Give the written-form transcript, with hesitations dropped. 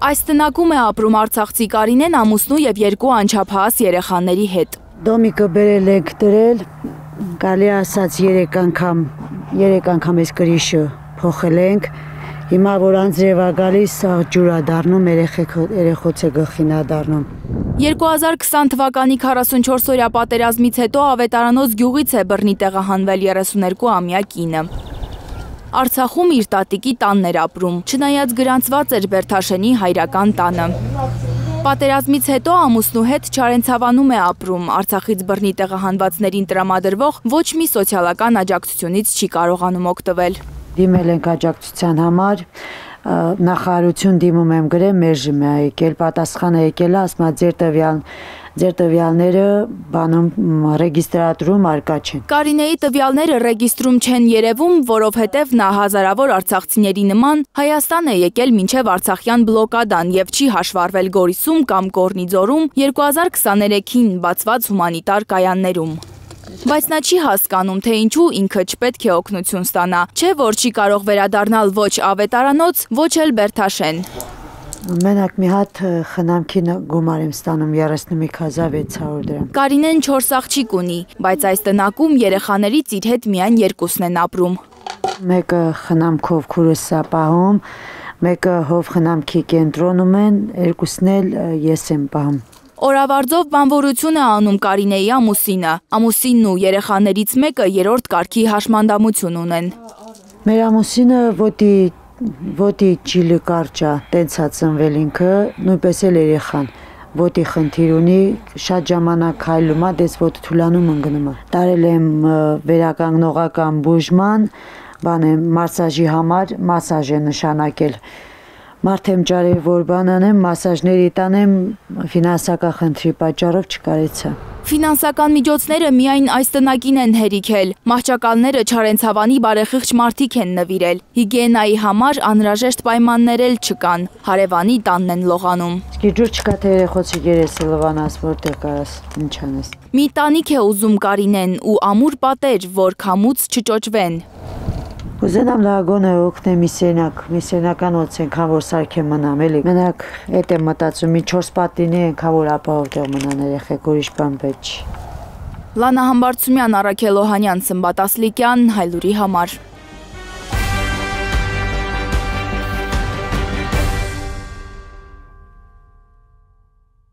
Այս տնակում է ապրում արցախցի Կարինեն ամուսնու եւ 2 անչափահաս երեխաների հետ։ Դոմիկը բերել ենք դրել, գալի ասած 3 անգամ այս կրիշը փոխել ենք։ Հիմա որ անձրև է գալիս, ջուր է դառնում, երեխոցը գլխին է դառնում։ 2020 թվականի 44-օրյա պատերազմից հետո Ավետարանոց գյուղից է բռնի տեղահանվել 32-ամյա կինը։ Արցախում իր տատիկի տանն էր ապրում, չնայած գրանցված էր Բերթաշենի հայրական տանը։ Պատերազմից հետո ամուսնու հետ Չարենցավանում է ապրում, Արցախից բռնի տեղահանվածներին տրամադրվող ոչ մի սոցիալական աջակցությունից չի կարողանում օգտվել։ Դիմել ենք աջակցության համար, նախարարություն դիմում եմ գրել, մերժում է եկել, պատասխանը եկել է, ասում է ձեր տվյալները բանում ռեգիստրատուրում արկա չեն։ Կարինեի տվյալները ռեգիստրում չեն երևում, որովհետև նա հազարավոր արցախցիների նման Հայաստան է եկել մինչև արցախյան բլոկադան եւ չի հաշվառվել Գորիսում կամ Կորնիձորում 2023-ին բացված հումանիտար կայաններում։ Բայց նա չի հասկանում, թե ինչու ինքը չպետք է օգնություն ստանա, չէ որ չի կարող վերադառնալ ոչ Ավետարանոց, ոչ էլ Բերթաշեն։ Մենակ մի հատ խնամքի գումար եմ ստանում 35600 դրամ։ Կարինեն 4 աղջիկ ունի, բայց այս տնակում երեխաներից իր հետ միայն 2-ն են ապրում։ Մեկը խնամքով քուրս է պահում, մեկը հով խնամքի կենտրոնում են, 2-ն էլ ես եմ պահում։ Օրավարձով բանվորություն է անում Կարինեի ամուսինը։ Ամուսինն ու երեխաներից մեկը 3-րդ կարգի հաշմանդամություն ունեն։ Մեր ամուսինը ոտի ջիլը կարճ է, տենց է ծնվել ինքը, նույնպես էլ երեխան։ Ոտի խնդիր ունի, շատ ժամանակ քայլում է, դες ոտը թուլանում ընկնում է։ Տարել եմ վերականգնողական բուժման, մարսաժի համար մասաժ է նշանակել։ Մարդ եմ ջարել, որ բան անեմ, մասաժների տանեմ, ֆինանսական խնդրի պատճառով չկարեցա։ Ֆինանսական միջոցները միայն այս տնակին են հերիքել։ Մահճակալները Չարենցավանի բարեխիղճ մարդիկ են նվիրել։ Հիգիենայի համար անհրաժեշտ պայմաններ էլ չկան։ Հարևանի տանն են լողանում։ Իսկ ջուր չկա, թե երեխոցի երեսը լվանաս, որտեղ կարաս, ինչ անես։ Մի տանիք է ուզում Կարինեն ու ամուր պատեր, որ քամուց չճոճվեն։ Ուզենամ լագոնը օգնեմ մի սենական օծենք, հա որ սարքեմ մնամ, էլի։ Մենակ էդ եմ մտածում, մի 4 պատինի ենք, հա որ ապահով տեղ մնան երեխեք, ուրիշ բան պետք չի։ Լանա Համբարձումյան, Առաքել Օհանյան, Սմբատ Ասլիկյան, Հայլուրի համար։